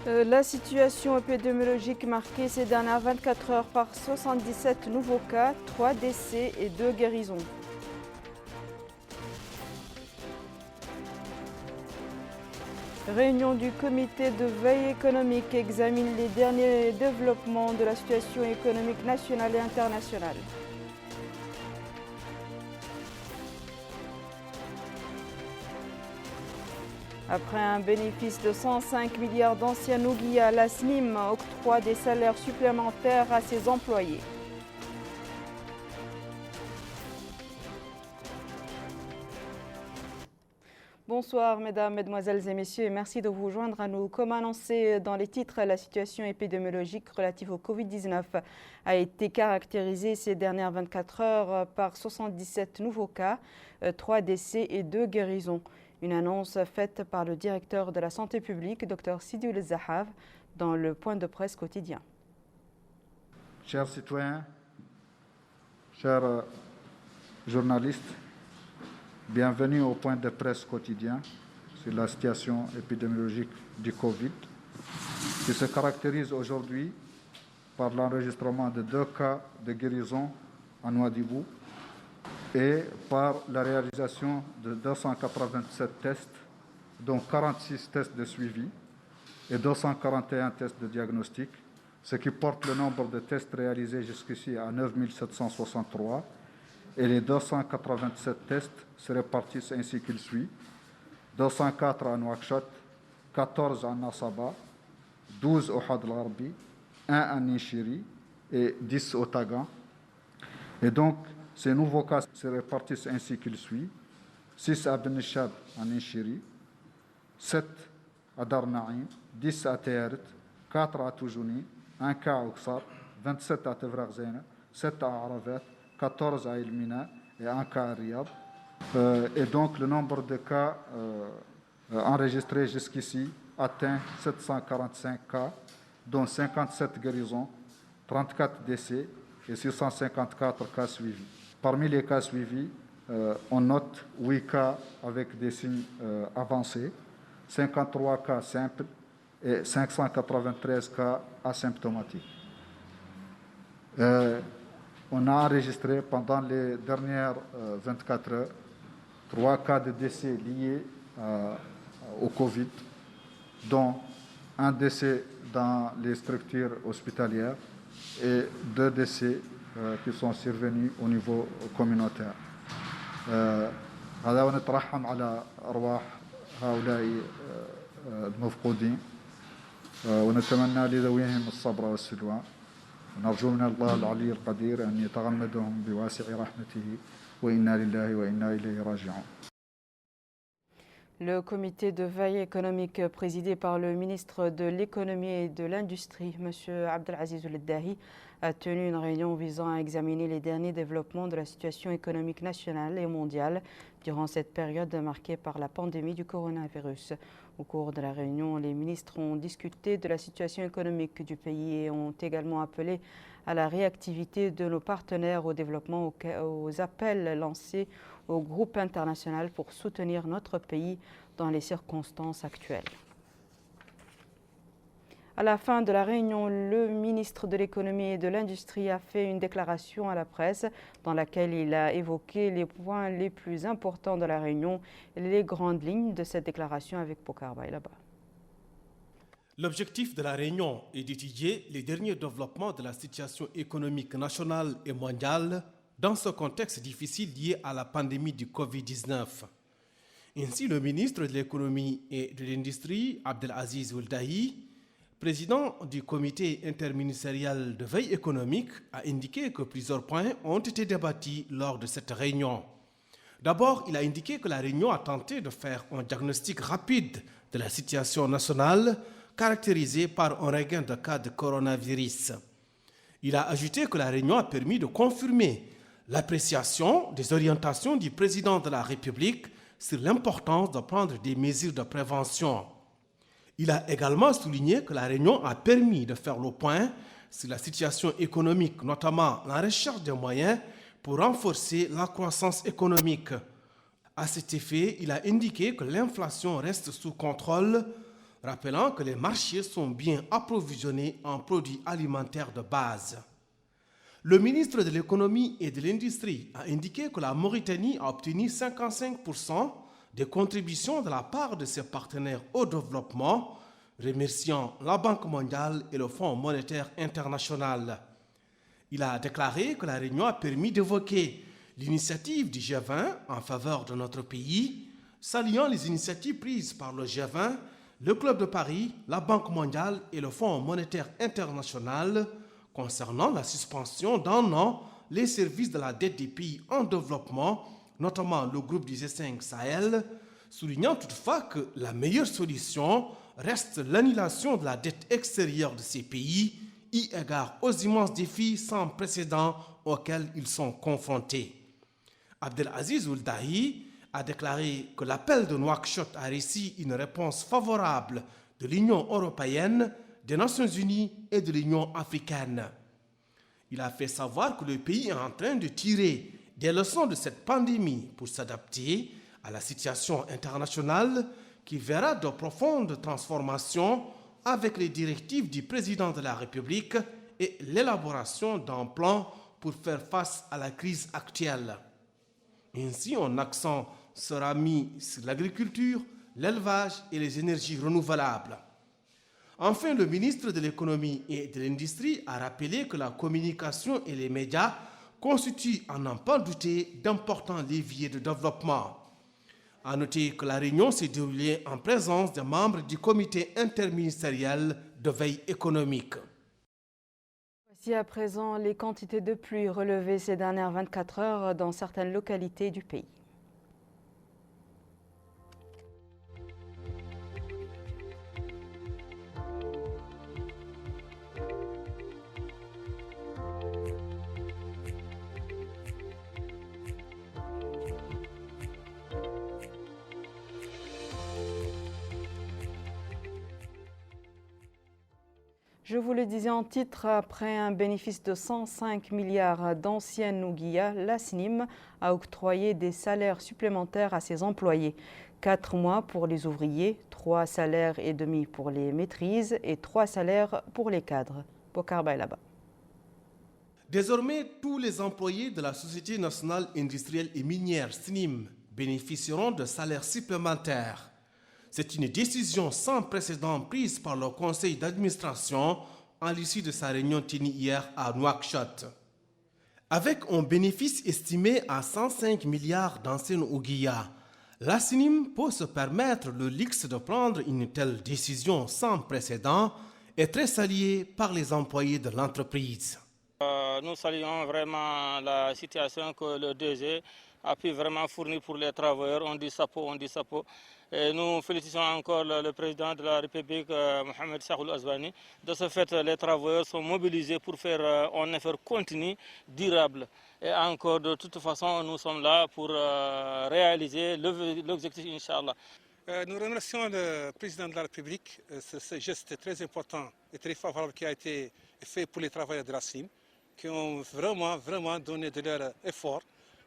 La situation épidémiologique marquée ces dernières 24 heures par 77 nouveaux cas, 3 décès et 2 guérisons. Réunion du comité de veille économique examine les derniers développements de la situation économique nationale et internationale. Après un bénéfice de 105 milliards d'anciens Nouguia, la SNIM octroie des salaires supplémentaires à ses employés. Bonsoir mesdames, mesdemoiselles et messieurs et merci de vous joindre à nous. Comme annoncé dans les titres, la situation épidémiologique relative au Covid-19 a été caractérisée ces dernières 24 heures par 77 nouveaux cas, 3 décès et 2 guérisons. Une annonce faite par le directeur de la santé publique, Dr Sidioul Zahav, dans le point de presse quotidien. Chers citoyens, chers journalistes, bienvenue au point de presse quotidien sur la situation épidémiologique du Covid, qui se caractérise aujourd'hui par l'enregistrement de 2 cas de guérison à Nouadhibou et par la réalisation de 287 tests, dont 46 tests de suivi et 241 tests de diagnostic, ce qui porte le nombre de tests réalisés jusqu'ici à 9 763. Et les 287 tests se répartissent ainsi qu'il suit: 204 à Nouakchott, 14 à Nassaba, 12 au Had al-Gharbi, 1 à Ninchiri et 10 au Tagan. Et donc, ces nouveaux cas se répartissent ainsi qu'il suit: 6 à Benishab à Ninchiri, 7 à Darnaïm, 10 à Théaret, 4 à Toujouni, 1 cas à Oksar, 27 à Tevraghzena, 7 à Aravet, 14 à Ilmina et 1 cas à Riyad. Et donc le nombre de cas enregistrés jusqu'ici atteint 745 cas, dont 57 guérisons, 34 décès et 654 cas suivis. Parmi les cas suivis, on note 8 cas avec des signes avancés, 53 cas simples et 593 cas asymptomatiques. On a enregistré pendant les dernières 24 heures 3 cas de décès liés au Covid, dont un décès dans les structures hospitalières et 2 décès qui sont survenus au niveau communautaire. هذا ونترحم على أرواح هؤلاء المفقودين ونتمنى لذويهم الصبر والسلوى. نرجو من الله العلي القدير أن يتغمدهم بواسع رحمته وإنا لله وإنا إليه راجعون. Le comité de veille économique présidé par le ministre de l'économie et de l'industrie, M. Abdelaziz Ould Dahi, a tenu une réunion visant à examiner les derniers développements de la situation économique nationale et mondiale durant cette période marquée par la pandémie du coronavirus. Au cours de la réunion, les ministres ont discuté de la situation économique du pays et ont également appelé à la réactivité de nos partenaires au développement, aux appels lancés au groupe international pour soutenir notre pays dans les circonstances actuelles. À la fin de la réunion, le ministre de l'économie et de l'industrie a fait une déclaration à la presse dans laquelle il a évoqué les points les plus importants de la réunion et les grandes lignes de cette déclaration avec Bokar Baye-là-bas. L'objectif de la réunion est d'étudier les derniers développements de la situation économique nationale et mondiale dans ce contexte difficile lié à la pandémie du Covid-19. Ainsi, le ministre de l'économie et de l'industrie, Abdelaziz Ould Dahi, président du comité interministériel de veille économique, a indiqué que plusieurs points ont été débattus lors de cette réunion. D'abord, il a indiqué que la réunion a tenté de faire un diagnostic rapide de la situation nationale caractérisée par un regain de cas de coronavirus. Il a ajouté que la réunion a permis de confirmer l'appréciation des orientations du président de la République sur l'importance de prendre des mesures de prévention. Il a également souligné que la réunion a permis de faire le point sur la situation économique, notamment la recherche des moyens pour renforcer la croissance économique. À cet effet, il a indiqué que l'inflation reste sous contrôle rappelant que les marchés sont bien approvisionnés en produits alimentaires de base. Le ministre de l'économie et de l'industrie a indiqué que la Mauritanie a obtenu 55% des contributions de la part de ses partenaires au développement, remerciant la Banque mondiale et le Fonds monétaire international. Il a déclaré que la réunion a permis d'évoquer l'initiative du G20 en faveur de notre pays, saluant les initiatives prises par le G20, le Club de Paris, la Banque mondiale et le Fonds monétaire international concernant la suspension d'un an les services de la dette des pays en développement, notamment le groupe du G5 Sahel, soulignant toutefois que la meilleure solution reste l'annulation de la dette extérieure de ces pays, eu égard aux immenses défis sans précédent auxquels ils sont confrontés. Abdelaziz Ould Dahi a déclaré que l'appel de Nouakchott a reçu une réponse favorable de l'Union européenne, des Nations unies et de l'Union africaine. Il a fait savoir que le pays est en train de tirer des leçons de cette pandémie pour s'adapter à la situation internationale qui verra de profondes transformations avec les directives du président de la République et l'élaboration d'un plan pour faire face à la crise actuelle. Ainsi, un accent sera mis sur l'agriculture, l'élevage et les énergies renouvelables. Enfin, le ministre de l'économie et de l'industrie a rappelé que la communication et les médias constituent, à n'en pas douter, d'importants leviers de développement. À noter que la réunion s'est déroulée en présence des membres du comité interministériel de veille économique. Voici à présent les quantités de pluie relevées ces dernières 24 heures dans certaines localités du pays. Je vous le disais en titre, après un bénéfice de 105 milliards d'anciennes Ouguiya, la SNIM a octroyé des salaires supplémentaires à ses employés. 4 mois pour les ouvriers, 3 salaires et demi pour les maîtrises et 3 salaires pour les cadres. Bokar Baylaba. Désormais, tous les employés de la Société nationale industrielle et minière SNIM bénéficieront de salaires supplémentaires. C'est une décision sans précédent prise par le conseil d'administration à l'issue de sa réunion tenue hier à Nouakchott. Avec un bénéfice estimé à 105 milliards d'anciennes Ouguiya, la SNIM peut se permettre le luxe de prendre une telle décision sans précédent et très saluée par les employés de l'entreprise. Nous saluons vraiment la situation que le DG a pu vraiment fournir pour les travailleurs. On dit chapeau, on dit chapeau. Et nous félicitons encore le président de la République, Mohamed Sahoul Azbani. De ce fait, les travailleurs sont mobilisés pour faire un effort continu, durable. Et encore, de toute façon, nous sommes là pour réaliser l'objectif, Inch'Allah. Nous remercions le président de la République de ce geste très important et très favorable qui a été fait pour les travailleurs de la SNIM, qui ont vraiment donné de leur effort.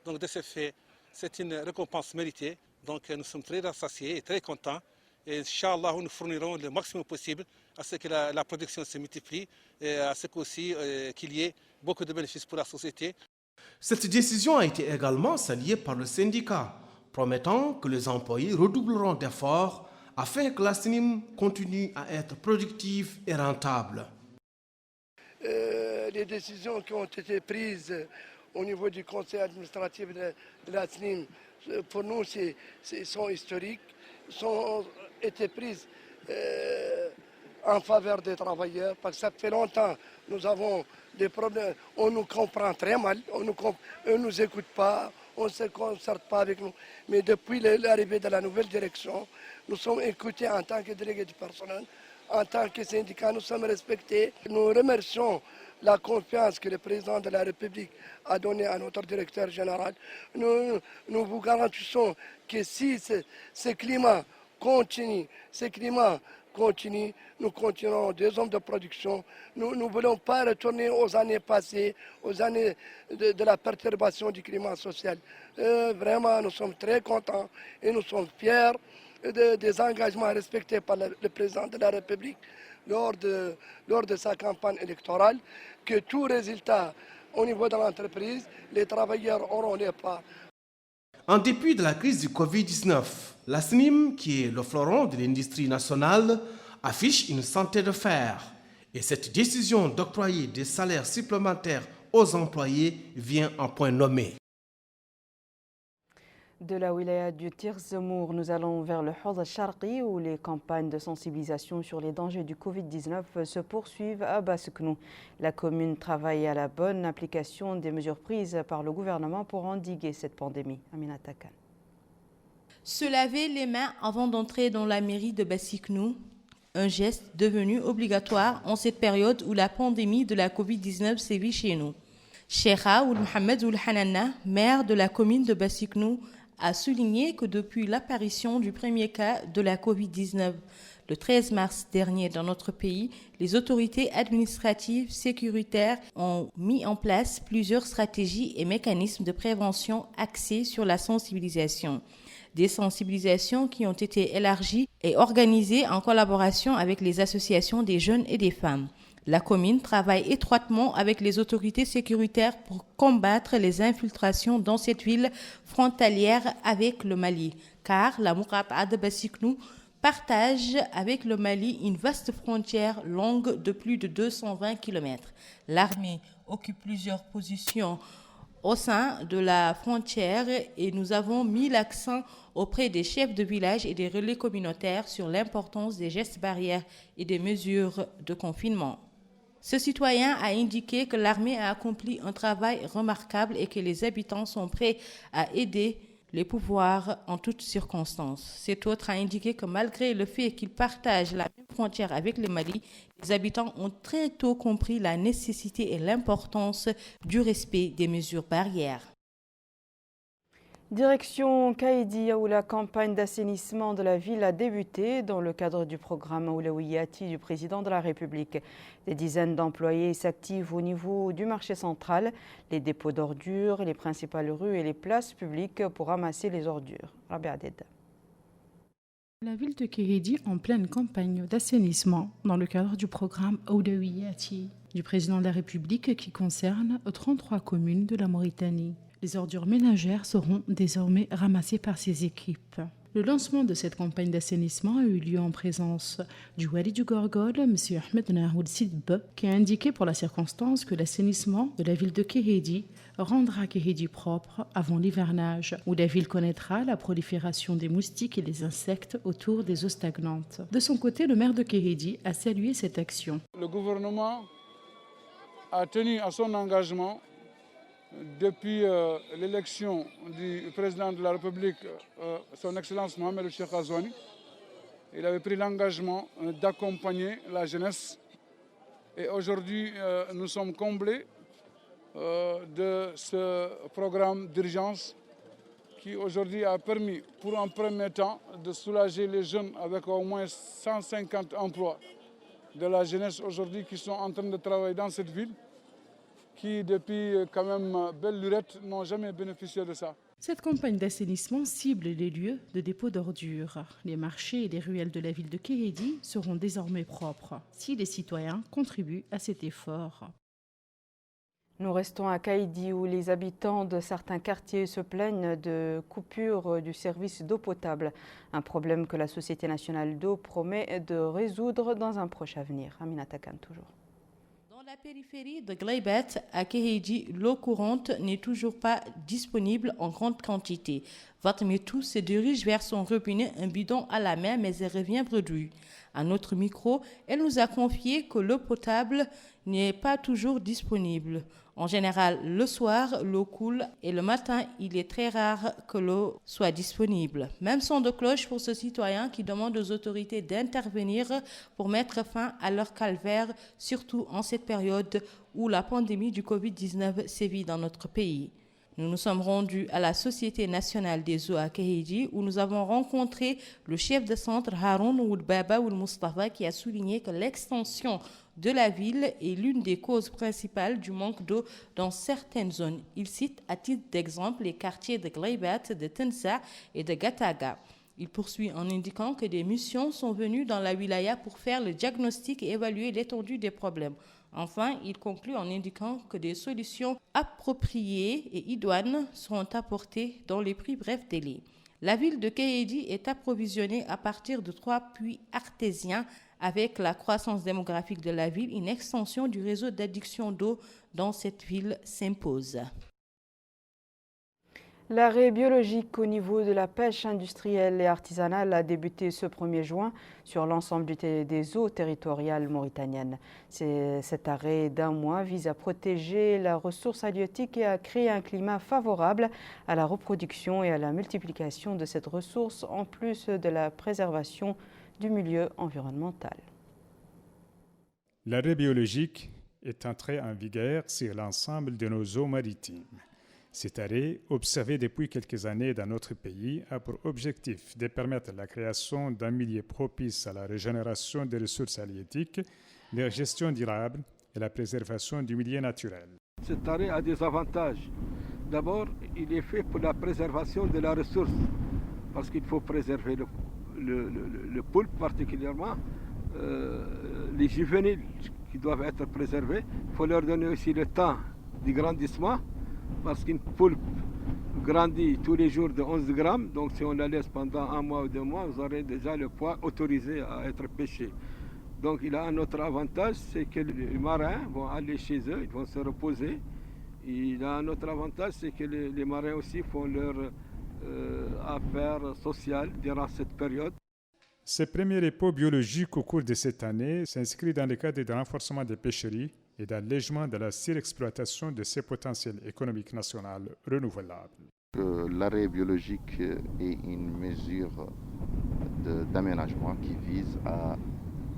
Donc de ce fait, c'est une récompense méritée. Donc nous sommes très rassasiés et très contents. Et Inch'Allah, nous fournirons le maximum possible à ce que la production se multiplie et à ce qu'il y ait beaucoup de bénéfices pour la société. Cette décision a été également saluée par le syndicat, promettant que les employés redoubleront d'efforts afin que la SNIM continue à être productive et rentable. Les décisions qui ont été prises au niveau du conseil administratif de la SNIM, pour nous, sont historiques, ont été prises en faveur des travailleurs, parce que ça fait longtemps nous avons des problèmes, on nous comprend très mal, on ne nous écoute pas, on ne se concerte pas avec nous. Mais depuis l'arrivée de la nouvelle direction, nous sommes écoutés en tant que délégués du personnel, en tant que syndicat, nous sommes respectés. Nous remercions la confiance que le président de la République a donnée à notre directeur général. Nous vous garantissons que si ce climat continue, nous continuerons des hommes de production. Nous ne voulons pas retourner aux années passées, aux années de la perturbation du climat social. Vraiment, nous sommes très contents et nous sommes fiers des engagements respectés par le président de la République lors de sa campagne électorale, que tout résultat au niveau de l'entreprise, les travailleurs auront les parts. En dépit de la crise du Covid-19, la SNIM, qui est le fleuron de l'industrie nationale, affiche une santé de fer. Et cette décision d'octroyer des salaires supplémentaires aux employés vient en point nommé. De la wilaya du Tirzemour, nous allons vers le Hawza Sharqi où les campagnes de sensibilisation sur les dangers du Covid-19 se poursuivent à Basseknou. La commune travaille à la bonne application des mesures prises par le gouvernement pour endiguer cette pandémie. Amina Takan. Se laver les mains avant d'entrer dans la mairie de Basseknou, un geste devenu obligatoire en cette période où la pandémie de la Covid-19 sévit chez nous. Cheikha Ould Mohamed Ould Hanana, maire de la commune de Basseknou, a souligné que depuis l'apparition du premier cas de la Covid-19 le 13 mars dernier dans notre pays, les autorités administratives sécuritaires ont mis en place plusieurs stratégies et mécanismes de prévention axés sur la sensibilisation. Des sensibilisations qui ont été élargies et organisées en collaboration avec les associations des jeunes et des femmes. La commune travaille étroitement avec les autorités sécuritaires pour combattre les infiltrations dans cette ville frontalière avec le Mali, car la Muqata'a de Basseknou partage avec le Mali une vaste frontière longue de plus de 220 km. L'armée occupe plusieurs positions au sein de la frontière et nous avons mis l'accent auprès des chefs de village et des relais communautaires sur l'importance des gestes barrières et des mesures de confinement. Ce citoyen a indiqué que l'armée a accompli un travail remarquable et que les habitants sont prêts à aider les pouvoirs en toutes circonstances. Cet autre a indiqué que malgré le fait qu'ils partagent la même frontière avec le Mali, les habitants ont très tôt compris la nécessité et l'importance du respect des mesures barrières. Direction Kaïdia où la campagne d'assainissement de la ville a débuté dans le cadre du programme Oulawiyati du président de la République. Des dizaines d'employés s'activent au niveau du marché central, les dépôts d'ordures, les principales rues et les places publiques pour ramasser les ordures. Rabia Deda. La ville de Kéhédi en pleine campagne d'assainissement dans le cadre du programme Oulawiyati du président de la République qui concerne 33 communes de la Mauritanie. Les ordures ménagères seront désormais ramassées par ces équipes. Le lancement de cette campagne d'assainissement a eu lieu en présence du Wali du Gorgol, M. Ahmed Nahoud Sidb, qui a indiqué pour la circonstance que l'assainissement de la ville de Kéhédi rendra Kéhédi propre avant l'hivernage, où la ville connaîtra la prolifération des moustiques et des insectes autour des eaux stagnantes. De son côté, le maire de Kéhédi a salué cette action. Le gouvernement a tenu à son engagement depuis l'élection du président de la République, son Excellence Mohamed Cheikh Ghazouani. Il avait pris l'engagement d'accompagner la jeunesse. Et aujourd'hui, nous sommes comblés de ce programme d'urgence qui aujourd'hui a permis, pour un premier temps, de soulager les jeunes avec au moins 150 emplois de la jeunesse aujourd'hui qui sont en train de travailler dans cette ville, qui, depuis quand même belle lurette, n'ont jamais bénéficié de ça. Cette campagne d'assainissement cible les lieux de dépôt d'ordures. Les marchés et les ruelles de la ville de Kéhédi seront désormais propres si les citoyens contribuent à cet effort. Nous restons à Kaïdi où les habitants de certains quartiers se plaignent de coupures du service d'eau potable. Un problème que la Société nationale d'eau promet de résoudre dans un proche avenir. Amina Takan toujours. Dans la périphérie de Gleibat, à Kéhédi, l'eau courante n'est toujours pas disponible en grande quantité. Vatmetou se dirige vers son robinet, un bidon à la main, mais elle revient bredouille. À notre micro, elle nous a confié que l'eau potable n'est pas toujours disponible. En général, le soir, l'eau coule et le matin, il est très rare que l'eau soit disponible. Même son de cloche pour ce citoyen qui demande aux autorités d'intervenir pour mettre fin à leur calvaire, surtout en cette période où la pandémie du Covid-19 sévit dans notre pays. Nous nous sommes rendus à la Société nationale des eaux à Kéhédi où nous avons rencontré le chef de centre Haroun Ould Baba Ould Mustafa qui a souligné que l'extension de la ville est l'une des causes principales du manque d'eau dans certaines zones. Il cite à titre d'exemple les quartiers de Gleibat, de Tensa et de Gataga. Il poursuit en indiquant que des missions sont venues dans la wilaya pour faire le diagnostic et évaluer l'étendue des problèmes. Enfin, il conclut en indiquant que des solutions appropriées et idoines seront apportées dans les plus brefs délais. La ville de Kéhédi est approvisionnée à partir de 3 puits artésiens. Avec la croissance démographique de la ville, une extension du réseau d'adduction d'eau dans cette ville s'impose. L'arrêt biologique au niveau de la pêche industrielle et artisanale a débuté ce 1er juin sur l'ensemble des eaux territoriales mauritaniennes. Cet arrêt d'1 mois vise à protéger la ressource halieutique et à créer un climat favorable à la reproduction et à la multiplication de cette ressource, en plus de la préservation du milieu environnemental. L'arrêt biologique est entré en vigueur sur l'ensemble de nos eaux maritimes. Cet arrêt, observé depuis quelques années dans notre pays, a pour objectif de permettre la création d'un milieu propice à la régénération des ressources halieutiques, leur gestion durable et la préservation du milieu naturel. Cet arrêt a des avantages. D'abord, il est fait pour la préservation de la ressource, parce qu'il faut préserver le poulpe particulièrement, les juvéniles qui doivent être préservés. Il faut leur donner aussi le temps du grandissement, parce qu'une poulpe grandit tous les jours de 11 grammes, donc si on la laisse pendant 1 mois ou 2 mois, vous aurez déjà le poids autorisé à être pêché. Donc il a un autre avantage, c'est que les marins vont aller chez eux, ils vont se reposer. Il a un autre avantage, c'est que les marins aussi font leur affaires sociales durant cette période. Ce premier repos biologique au cours de cette année s'inscrit dans le cadre du renforcement des pêcheries et d'allègement de la surexploitation de ces potentiels économiques nationaux renouvelables. L'arrêt biologique est une mesure d'aménagement qui vise à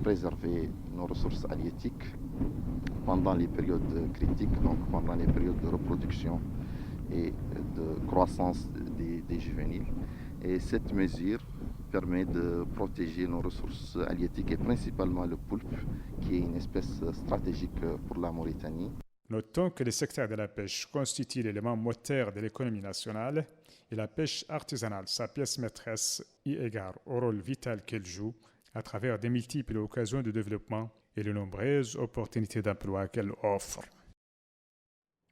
préserver nos ressources halieutiques pendant les périodes critiques, donc pendant les périodes de reproduction et de croissance des juvéniles. Et cette mesure permet de protéger nos ressources halieutiques et principalement le poulpe, qui est une espèce stratégique pour la Mauritanie. Notons que le secteur de la pêche constitue l'élément moteur de l'économie nationale et la pêche artisanale, sa pièce maîtresse, y égard au rôle vital qu'elle joue à travers de multiples occasions de développement et les nombreuses opportunités d'emploi qu'elle offre.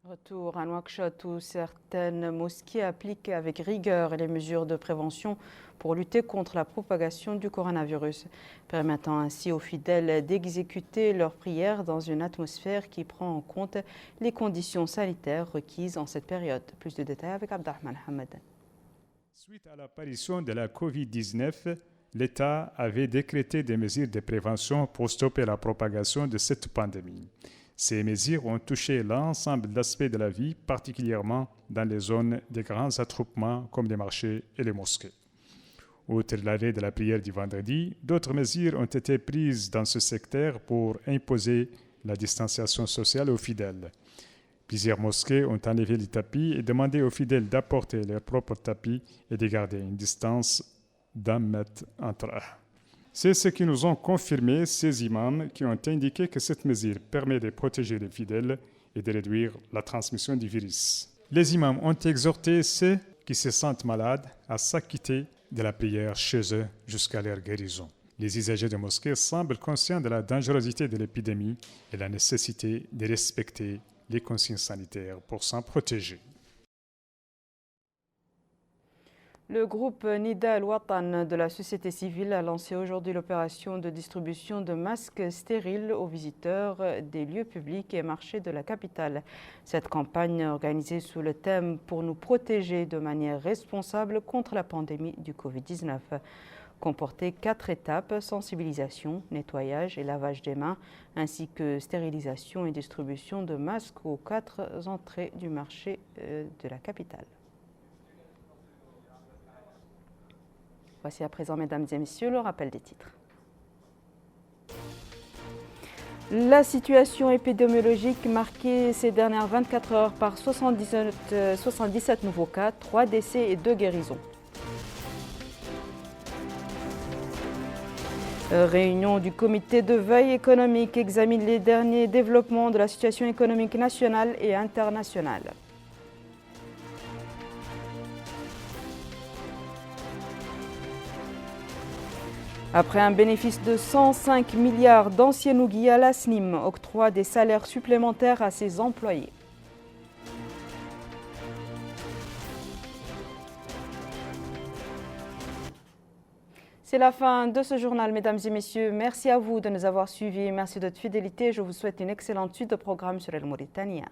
Retour à Nouakchott où certaines mosquées appliquent avec rigueur les mesures de prévention pour lutter contre la propagation du coronavirus, permettant ainsi aux fidèles d'exécuter leurs prières dans une atmosphère qui prend en compte les conditions sanitaires requises en cette période. Plus de détails avec Abdelrahman Hamadan. Suite à l'apparition de la COVID-19, l'État avait décrété des mesures de prévention pour stopper la propagation de cette pandémie. Ces mesures ont touché l'ensemble d'aspects de la vie, particulièrement dans les zones de grands attroupements comme les marchés et les mosquées. Outre l'arrêt de la prière du vendredi, d'autres mesures ont été prises dans ce secteur pour imposer la distanciation sociale aux fidèles. Plusieurs mosquées ont enlevé les tapis et demandé aux fidèles d'apporter leurs propres tapis et de garder une distance d'1 mètre entre eux. C'est ce qui nous ont confirmé ces imams qui ont indiqué que cette mesure permet de protéger les fidèles et de réduire la transmission du virus. Les imams ont exhorté ceux qui se sentent malades à s'acquitter de la prière chez eux jusqu'à leur guérison. Les usagers de mosquées semblent conscients de la dangerosité de l'épidémie et la nécessité de respecter les consignes sanitaires pour s'en protéger. Le groupe Nida Al-Watan de la société civile a lancé aujourd'hui l'opération de distribution de masques stériles aux visiteurs des lieux publics et marchés de la capitale. Cette campagne organisée sous le thème « Pour nous protéger de manière responsable contre la pandémie du Covid-19 » comportait 4 étapes: sensibilisation, nettoyage et lavage des mains, ainsi que stérilisation et distribution de masques aux 4 entrées du marché de la capitale. Voici à présent, mesdames et messieurs, le rappel des titres. La situation épidémiologique marquée ces dernières 24 heures par 77 nouveaux cas, 3 décès et 2 guérisons. Réunion du comité de veille économique examine les derniers développements de la situation économique nationale et internationale. Après un bénéfice de 105 milliards d'anciens Ouguiya, la SNIM octroie des salaires supplémentaires à ses employés. C'est la fin de ce journal, mesdames et messieurs. Merci à vous de nous avoir suivis. Merci de votre fidélité. Je vous souhaite une excellente suite de programmes sur El Mauritania.